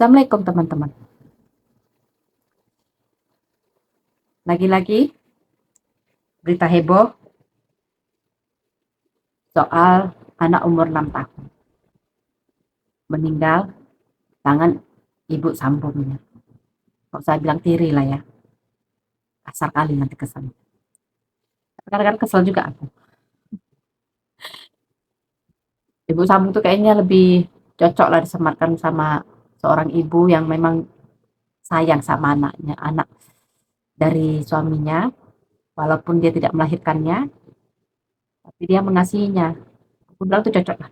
Assalamualaikum teman-teman. Lagi-lagi berita heboh soal anak umur 6 tahun meninggal tangan ibu sambungnya. Kalau saya bilang tiri lah ya, kasar kali nanti kesan. Kadang-kadang kesel juga aku. Ibu sambung tuh kayaknya lebih cocok lah disematkan sama seorang ibu yang memang sayang sama anaknya, anak dari suaminya, walaupun dia tidak melahirkannya, tapi dia mengasihinya. Aku bilang tuh cocok lah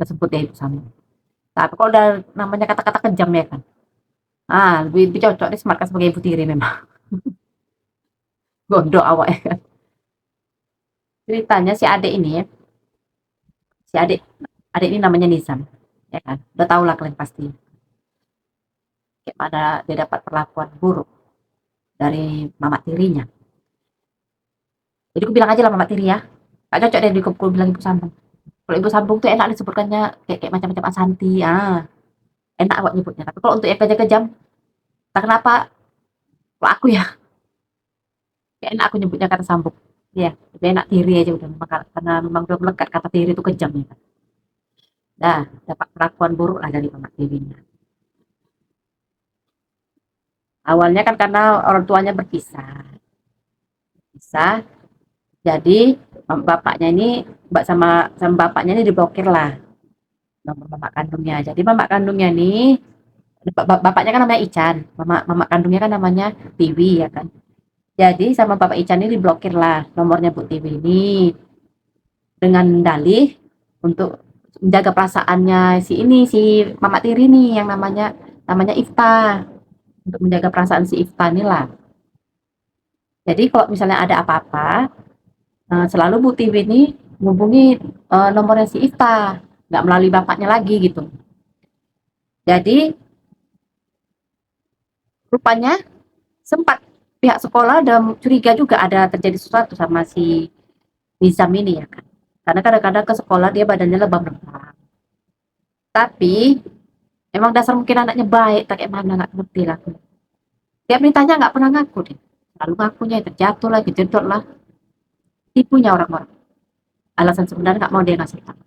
tersebut ya ibu sambung. Tapi kalau udah namanya kata-kata kejam ya kan, lebih cocok disematkan sebagai ibu tiri memang. Gondok awak ya kan. Ceritanya si adik ini ya, si adik ini namanya Nizam, ya kan. Udah tau lah kalian pasti kayak pada dia dapat perlakuan buruk dari mama tirinya. Jadi aku bilang aja lah mama tiri ya. Gak cocok deh aku bilang ibu sambung. Kalau ibu sambung tuh enak disebutkannya kayak macam-macam asanti. Enak awak nyebutnya. Tapi kalau untuk yang kejam-kejam, tak kenapa kalau aku ya, kayak enak aku nyebutnya kata sambung. Ya, lebih enak tiri aja udah karena memang udah melekat kata tiri itu kejam ya kan. Dah, dapat perlakuan buruk lah dari mama tirinya. Awalnya kan karena orang tuanya berpisah. Pisah, jadi bapaknya ini sama sama bapaknya ini diblokir lah nomor mama kandungnya. Jadi mama kandungnya nih bapaknya kan namanya Ican, mama kandungnya kan namanya Tiwi ya kan. Jadi sama bapak Ican ini diblokir lah nomornya Bu Tiwi ini dengan dalih untuk menjaga perasaannya si mama tiri nih yang namanya Ifta, untuk menjaga perasaan si Ifta nih lah. Jadi kalau misalnya ada apa-apa, selalu Bu Tiwi ini menghubungi nomornya si Ifta, nggak melalui bapaknya lagi gitu. Jadi rupanya sempat pihak sekolah dan curiga juga ada terjadi sesuatu sama si Nizam ini ya kan. Karena kadang-kadang ke sekolah dia badannya lebam-lebam. Tapi emang dasar mungkin anaknya baik, tak kayak mana nggak ngerti lah. Tiap ditanya nggak pernah ngaku deh. Lalu ngakunya terjatuh lah, kejedot lah. Tipunya orang-orang. Alasan sebenarnya nggak mau dia ngasih tahu.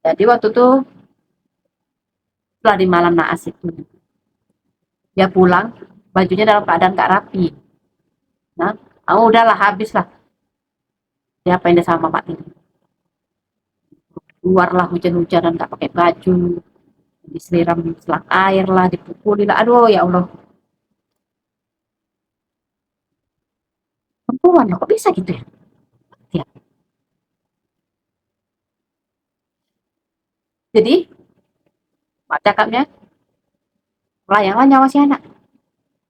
Jadi waktu itu setelah di malam naas itu dia pulang, bajunya dalam keadaan gak rapi. Nah, udahlah habis lah. Dia apa yang dia sama Pak ini. Keluarlah hujan-hujanan gak pakai baju, disiram selang air lah, dipukuli lah. Aduh ya Allah, perempuan lah kok bisa gitu ya? Ya. Jadi, Pak cakapnya, layanglah nyawa si anak.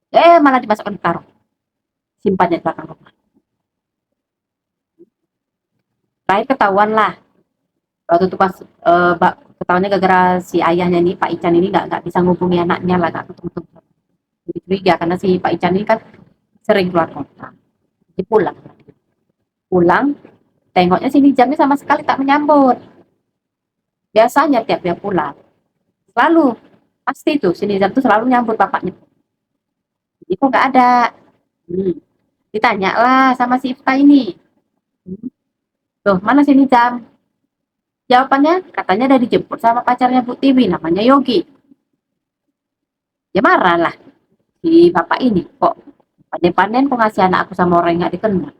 Malah dimasukkan ke karung. Simpannya di belakang rumah. Terakhir ketahuan lah. Waktu itu pas ketahuannya gara-gara si ayahnya nih, Pak Ican ini nggak bisa ngubungi anaknya lah, nggak ketemu-ketemu. Jadi curiga karena si Pak Ican ini kan sering keluar kota. Jadi pulang, tengoknya si Nijamnya sama sekali tak menyambut. Biasanya tiap dia pulang, selalu pasti tuh si Nizam tuh selalu nyambut bapaknya. Itu nggak ada. Hmm. Ditanya lah sama si Ifta ini. Hmm. Tuh mana si Nizam? Jawabannya katanya udah dijemput sama pacarnya Bu Tiwi namanya Yogi. Dia marah lah si bapak ini kok panen-panen kok ngasih anak aku sama orang yang nggak dikenal.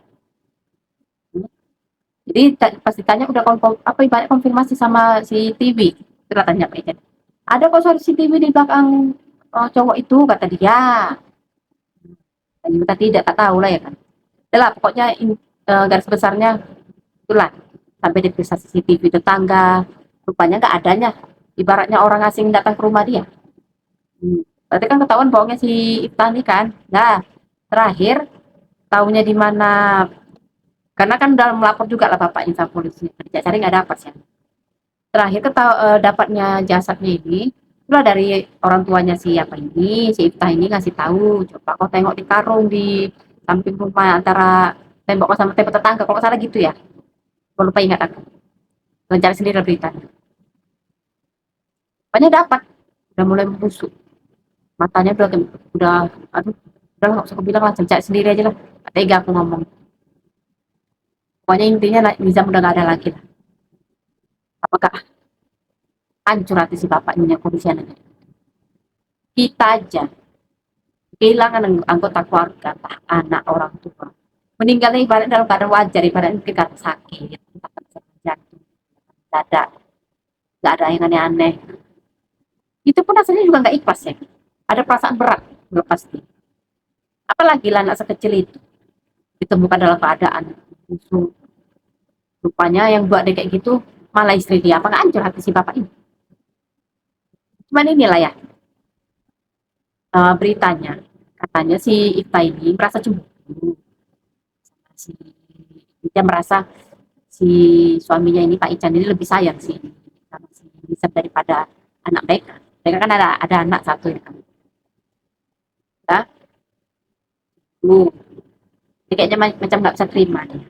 Hmm. Jadi pas ditanya udah apa ibarat konfirmasi sama si TV. Kita tanya Pak Ijan. Ada kok soal si TV di belakang cowok itu kata dia. Dan kita tidak tak tahu lah ya kan. Itulah pokoknya garis besarnya itulah sampai diperiksa CCTV tetangga rupanya nggak adanya ibaratnya orang asing datang ke rumah dia. Berarti kan ketahuan bohongnya si Iftani kan. Nah terakhir tahunya di mana karena kan udah melapor juga lah bapaknya sama polisi cari nggak dapat sih. Terakhir dapatnya jasadnya ini itulah dari orang tuanya si apa ini si Iftah ini ngasih tahu coba kau tengok di karung di samping rumah antara tembok sama tembok tetangga kalau nggak salah gitu ya. Kalau lupa ingat aku. Mencari sendiri beritanya. Pokoknya udah mulai membusuk, matanya udah aduh, udah nggak usah aku bilang lah, cari sendiri aja lah, nggak tega aku ngomong. Pokoknya intinya Nizam udah nggak ada lagi lah. Apakah hancur hati si bapaknya kondisi anaknya? Kita aja kehilangan anggota keluarga, entah anak, orang tua, meninggalnya ibarat dalam keadaan wajar, ibarat mungkin karena sakit, entah karena jantung, dada, nggak ada yang aneh-aneh. Itu pun rasanya juga nggak ikhlas ya. Ada perasaan berat, udah pasti. Apalagi lah anak sekecil itu ditemukan dalam keadaan busuk. Rupanya yang buat dia kayak gitu malah istri dia. Apa nggak hancur hati si bapak ini? Cuman inilah ya beritanya. Katanya si Ifta ini merasa cemburu. Si, dia merasa si suaminya ini Pak Ican ini lebih sayang sih sama si Nizam daripada anak mereka. Mereka kan ada anak satu ya kan. Ya, lu dia kayaknya macam nggak bisa terima nih.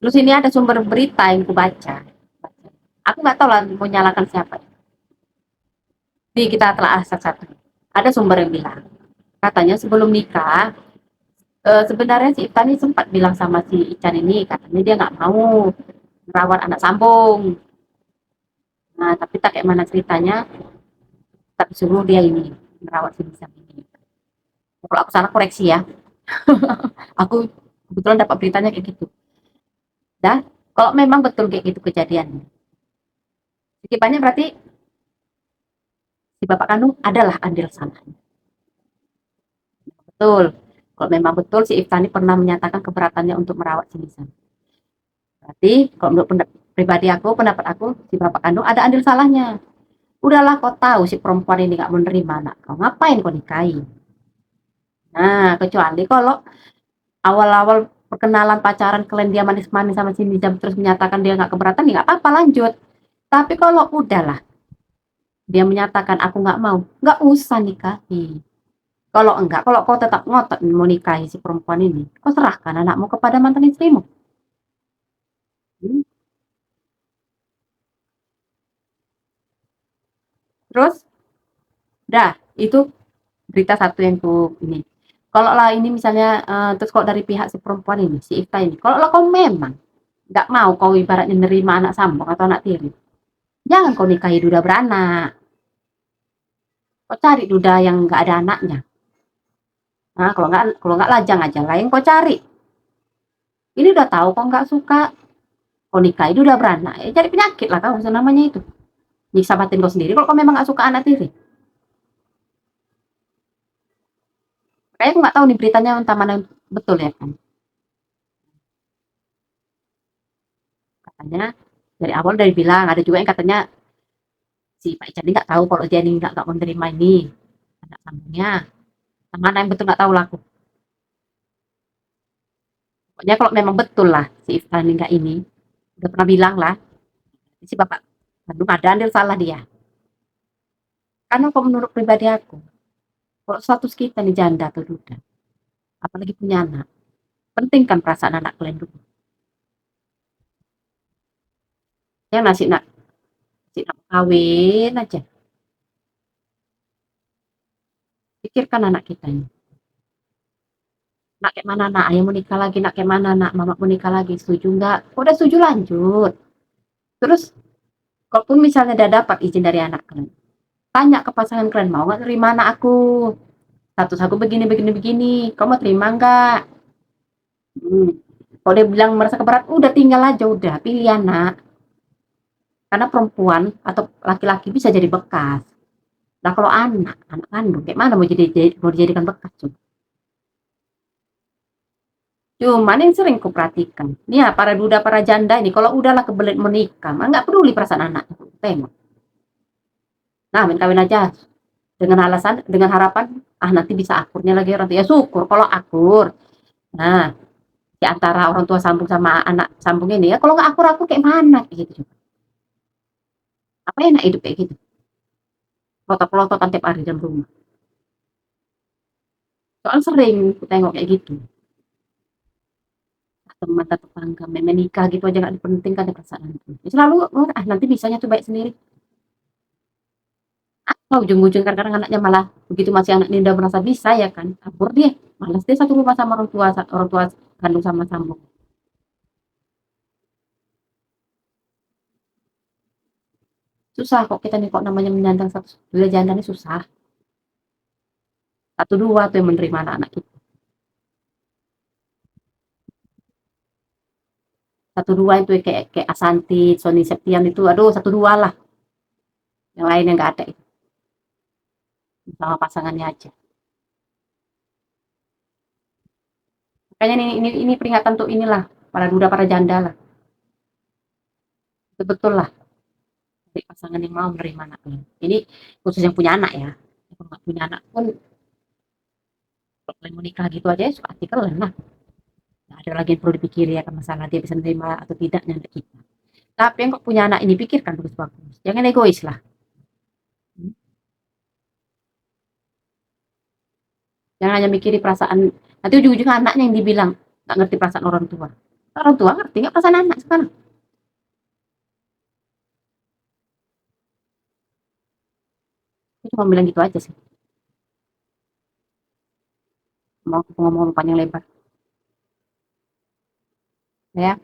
Terus ini ada sumber berita yang ku baca. Aku nggak tahu lah mau nyalakan siapa. Jadi kita telah satu-satu. Ada sumber yang bilang, katanya sebelum nikah, sebenarnya si Ican ini sempat bilang sama si Ican ini, katanya dia nggak mau merawat anak sambung. Nah, tapi tak kayak mana ceritanya, tak suruh dia ini merawat si Nizam ini. Kalau aku salah koreksi ya. Aku kebetulan dapat beritanya kayak gitu. Dan kalau memang betul kayak gitu kejadiannya, sekitarnya berarti si bapak kandung adalah andil salahnya. Betul. Kalau memang betul si Iftani pernah menyatakan keberatannya untuk merawat si Nizam. Berarti kalau menurut pribadi aku, pendapat aku, si bapak kandung ada andil salahnya. Udahlah kau tahu si perempuan ini gak menerima anak kau, ngapain kau nikahi? Nah, kecuali kalau awal-awal perkenalan pacaran kalian dia manis-manis sama si Nizam terus menyatakan dia nggak keberatan, ya nggak apa-apa lanjut. Tapi kalau udahlah dia menyatakan aku nggak mau, nggak usah nikahi. Kalau enggak, kalau kau tetap ngotot mau nikahi si perempuan ini, kau serahkan anakmu kepada mantan istrimu. Hmm. Terus, dah, itu berita satu yang ku ini. Kalau lah ini misalnya, terus kalau dari pihak si perempuan ini, si Ifta ini, kalau lah kau memang nggak mau kau ibaratnya nerima anak sambung atau anak tiri, jangan kau nikahi duda beranak. Kau cari duda yang nggak ada anaknya. Nah, kalau nggak lajang aja lah yang kau cari. Ini udah tahu kau nggak suka, kau nikahi duda beranak, cari penyakit lah kau, namanya itu. Nyiksa batin kau sendiri kalau kau memang nggak suka anak tiri. Kayak aku nggak tahu nih beritanya entah mana yang betul ya kan. Katanya dari awal dari bilang ada juga yang katanya si Pak Ican ini nggak tahu kalau dia ini nggak menerima ini anak sambungnya. Yang mana yang betul nggak tahu lah aku. Pokoknya kalau memang betul lah si Iftan nggak ini udah pernah bilang lah si bapak Bandung ada andil salah dia. Karena kalau menurut pribadi aku, kalau status kita nih janda atau duda, apalagi punya anak, pentingkan perasaan anak kalian dulu. Yang nasi nak kawin aja, pikirkan anak kita ini. Nak kayak mana nak, ayah mau nikah lagi, nak kayak mana nak, mama mau nikah lagi, setuju nggak? Udah setuju lanjut. Terus, kalaupun misalnya udah dapat izin dari anak kalian, tanya ke pasangan kalian, mau nggak terima anak aku? Status aku begini, begini, begini. Kamu mau terima nggak? Hmm. Kalau dia bilang merasa keberat, udah tinggal aja, udah pilih anak. Karena perempuan atau laki-laki bisa jadi bekas. Nah kalau anak kandung, kayak mana mau dijadikan bekas coba? Cuman yang sering kuperhatikan, nih ya para duda, para janda ini, kalau udahlah kebelet menikah, mah nggak peduli perasaan anak. Tengok. Nah, main kawin aja dengan alasan, dengan harapan, ah nanti bisa akurnya lagi orang tua. Ya syukur kalau akur. Nah, di antara orang tua sambung sama anak sambung ini ya, kalau nggak akur kayak mana kayak gitu. Apa enak hidup kayak gitu? Pelotot-pelototan tiap hari dalam rumah. Soal sering tengok kayak gitu. Teman tetangga menikah gitu aja nggak dipentingkan ya perasaan itu. Ya selalu, oh, ah nanti bisanya tuh baik sendiri. Oh, ujung-ujung kadang-kadang anaknya malah begitu masih anak ini udah merasa bisa ya kan, kabur dia. Malas dia satu rumah sama orang tua kandung sama sambung. Susah kok kita nih kok namanya menyandang satu dua janda nih susah. Satu dua tuh yang menerima anak-anak kita. Satu dua itu kayak kayak Asanti, Sony Septian itu, aduh satu dua lah. Yang lain yang nggak ada itu sama pasangannya aja. Makanya ini peringatan untuk inilah para duda para janda lah. Betul betul lah dari pasangan yang mau menerima anaknya. Ini khusus yang punya anak ya. Kalau nggak punya anak pun kalau mau nikah gitu aja ya suka artikel lah. Nggak ada lagi yang perlu dipikir ya kan masalah dia bisa menerima atau tidaknya anak kita. Tapi yang kok punya anak ini pikirkan bagus-bagus. Jangan egois lah. Jangan hanya mikiri perasaan. Nanti ujung-ujungnya anaknya yang dibilang nggak ngerti perasaan orang tua. Orang tua ngerti nggak perasaan anak sekarang? Aku cuma bilang gitu aja sih. Mau aku ngomong panjang lebar. Ya,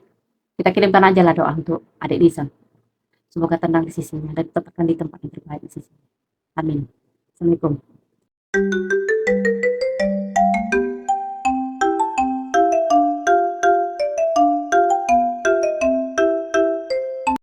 kita kirimkan aja lah doa untuk adik Lisa. Semoga tenang di sisinya dan tetapkan di tempat yang terbaik di sisinya. Amin. Assalamualaikum.